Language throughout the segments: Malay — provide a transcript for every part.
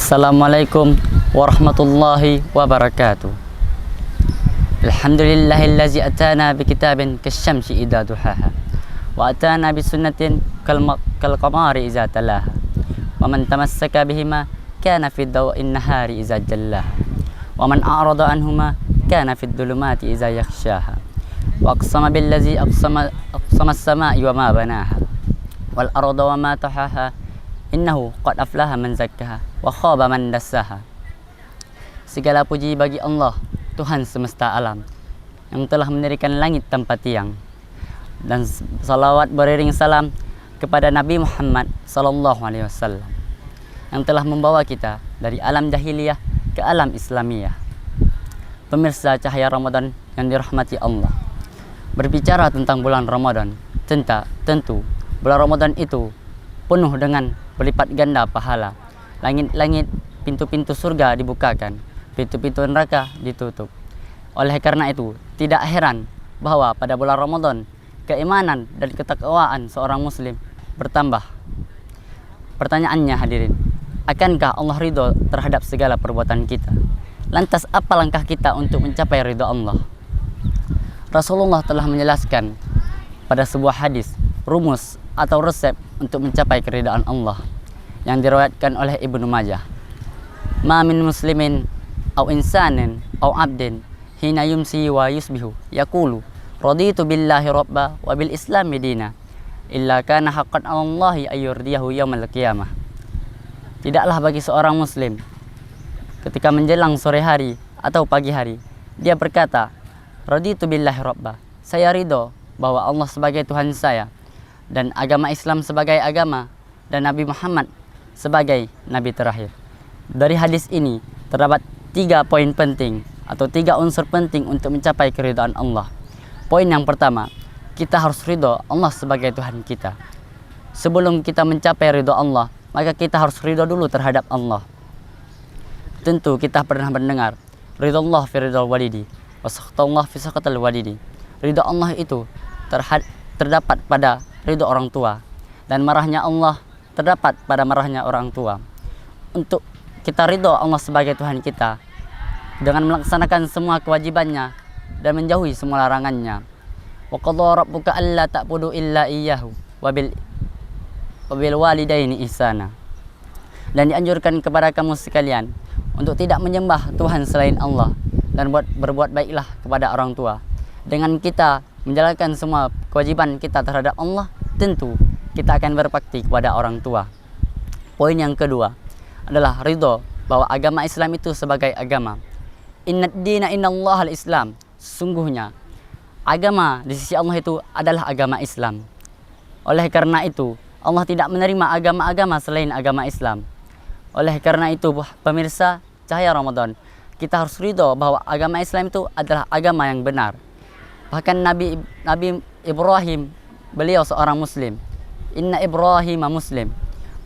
Assalamualaikum warahmatullahi wabarakatuh. Alhamdulillahillazi atana bikitabin kasyamsi idza duhaha wa atana bisunnatin kalqamari idza talaha wa man tamassaka bihima kana fid dawa'in nahari idza jallaha wa man a'rada anhuma kana fid dhulumati idza yakhshaha wa aqsama billazi aqsama as-samaa'i wa ma banaha wal arda wa ma tahaha innahu qad aflaha man zakkaha wa khaba man dassaha. Segala puji bagi Allah, Tuhan semesta alam, yang telah mendirikan langit tanpa tiang, dan salawat beriring salam kepada Nabi Muhammad sallallahu alaihi wasallam yang telah membawa kita dari alam jahiliyah ke alam Islamiyah. Pemirsa cahaya Ramadan yang dirahmati Allah, berbicara tentang bulan Ramadan, tentu bulan Ramadan itu penuh dengan berlipat ganda pahala. Langit-langit, pintu-pintu surga dibukakan, pintu-pintu neraka ditutup. Oleh karena itu, tidak heran bahwa pada bulan Ramadan keimanan dan ketakwaan seorang muslim bertambah. Pertanyaannya hadirin, akankah Allah ridho terhadap segala perbuatan kita? Lantas apa langkah kita untuk mencapai ridho Allah? Rasulullah telah menjelaskan pada sebuah hadis rumus atau resep untuk mencapai keridhaan Allah yang diriwayatkan oleh Ibnu Majah. Ma min muslimin aw insanin aw abdin hina yumsi wa yusbihu yaqulu raditu billahi rabba wa bil islami dina illa kana haqqan 'ala Allahi ayyurdiyahu yaumal qiyamah. Tidaklah bagi seorang muslim ketika menjelang sore hari atau pagi hari dia berkata, raditu billahi rabba, saya ridho bahwa Allah sebagai Tuhan saya dan agama Islam sebagai agama dan Nabi Muhammad sebagai Nabi terakhir. Dari hadis ini terdapat 3 poin penting atau 3 unsur penting untuk mencapai keridhaan Allah. Poin yang pertama, kita harus ridho Allah sebagai Tuhan kita. Sebelum kita mencapai ridho Allah, maka kita harus ridho dulu terhadap Allah. Tentu kita pernah mendengar ridho Allah fi ridho walidi wa sakhatullah fi sakhatil walidi. Ridho Allah itu terdapat pada ridho orang tua, dan marahnya Allah terdapat pada marahnya orang tua. Untuk kita ridho Allah sebagai Tuhan kita dengan melaksanakan semua kewajibannya dan menjauhi semua larangannya. Wa qadha rabbuka alla ta'budu illa iyyahu wa bil walidaini ihsana. Dan dianjurkan kepada kamu sekalian untuk tidak menyembah Tuhan selain Allah dan berbuat baiklah kepada orang tua. Dengan kita menjalankan semua kewajiban kita terhadap Allah, tentu kita akan berbakti kepada orang tua. Poin yang kedua adalah ridho bahwa agama Islam itu sebagai agama. Innad dina innallaha al-Islam. Sesungguhnya agama di sisi Allah itu adalah agama Islam. Oleh karena itu Allah tidak menerima agama-agama selain agama Islam. Oleh karena itu pemirsa cahaya Ramadan, kita harus ridho bahwa agama Islam itu adalah agama yang benar. Bahkan Nabi Ibrahim, beliau seorang muslim. Inna Ibrahim muslim.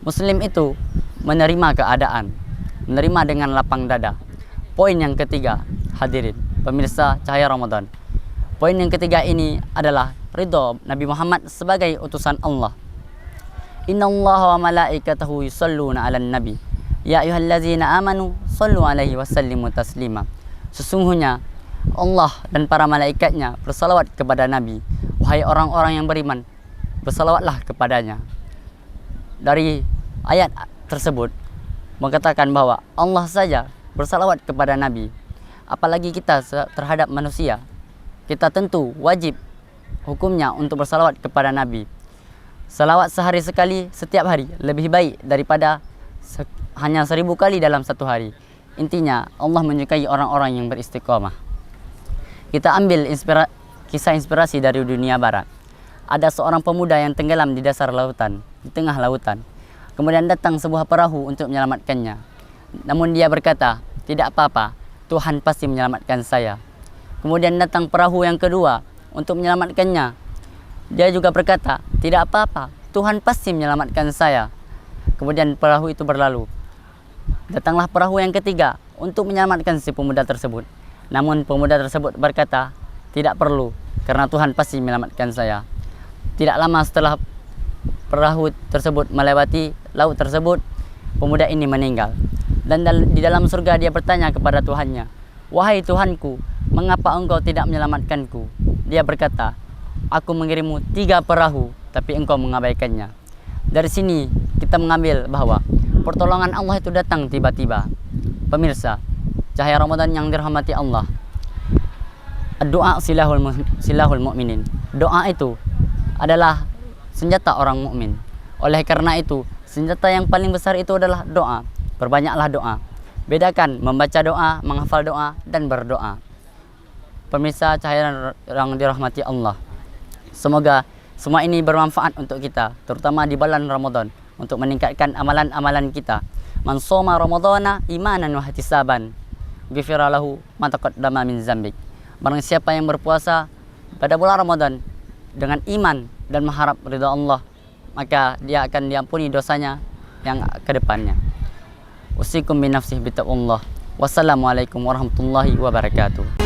Muslim itu menerima keadaan, menerima dengan lapang dada. Poin yang ketiga, hadirin pemirsa cahaya Ramadan, poin yang ketiga ini adalah ridho Nabi Muhammad sebagai utusan Allah. Innallaha wa malaikatahu yusholluna 'alan nabi ya ayyuhallazina amanu shollu 'alaihi wa sallimu taslima. Sesungguhnya Allah dan para malaikatnya bersalawat kepada Nabi. Wahai orang-orang yang beriman, bersalawatlah kepadanya. Dari ayat tersebut mengatakan bahwa Allah saja bersalawat kepada Nabi, apalagi kita terhadap manusia. Kita tentu wajib hukumnya untuk bersalawat kepada Nabi. Salawat sehari sekali setiap hari lebih baik daripada hanya 1000 kali dalam satu hari. Intinya Allah menyukai orang-orang yang beristiqomah. Kita ambil kisah inspirasi dari dunia barat. Ada seorang pemuda yang tenggelam di dasar lautan, di tengah lautan. Kemudian datang sebuah perahu untuk menyelamatkannya. Namun dia berkata, tidak apa-apa, Tuhan pasti menyelamatkan saya. Kemudian datang perahu yang kedua untuk menyelamatkannya. Dia juga berkata, tidak apa-apa, Tuhan pasti menyelamatkan saya. Kemudian perahu itu berlalu. Datanglah perahu yang ketiga untuk menyelamatkan si pemuda tersebut. Namun pemuda tersebut berkata, tidak perlu, karena Tuhan pasti menyelamatkan saya. Tidak lama setelah perahu tersebut melewati laut tersebut, pemuda ini meninggal. Dan di dalam surga dia bertanya kepada Tuhannya, "Wahai Tuhanku, mengapa engkau tidak menyelamatkanku?" Dia berkata, "Aku mengirimmu 3 perahu, tapi engkau mengabaikannya." Dari sini kita mengambil bahwa pertolongan Allah itu datang tiba-tiba. Pemirsa, cahaya Ramadan yang dirahmati Allah, doa silahul mu'minin. Doa itu adalah senjata orang mukmin. Oleh karena itu, senjata yang paling besar itu adalah doa. Perbanyaklah doa. Bedakan membaca doa, menghafal doa, dan berdoa. Pemirsa cahaya yang dirahmati Allah, semoga semua ini bermanfaat untuk kita, terutama di bulan Ramadan, untuk meningkatkan amalan-amalan kita. Man shoma ramadhana imanan wa ihtisaban, ghufira lahu ma taqaddama min dzambik. Barang siapa yang berpuasa pada bulan Ramadan dengan iman dan mengharap ridha Allah, maka dia akan diampuni dosanya yang ke depannya. Usikum bi nafsihi bi taqwallah. Wassalamualaikum warahmatullahi wabarakatuh.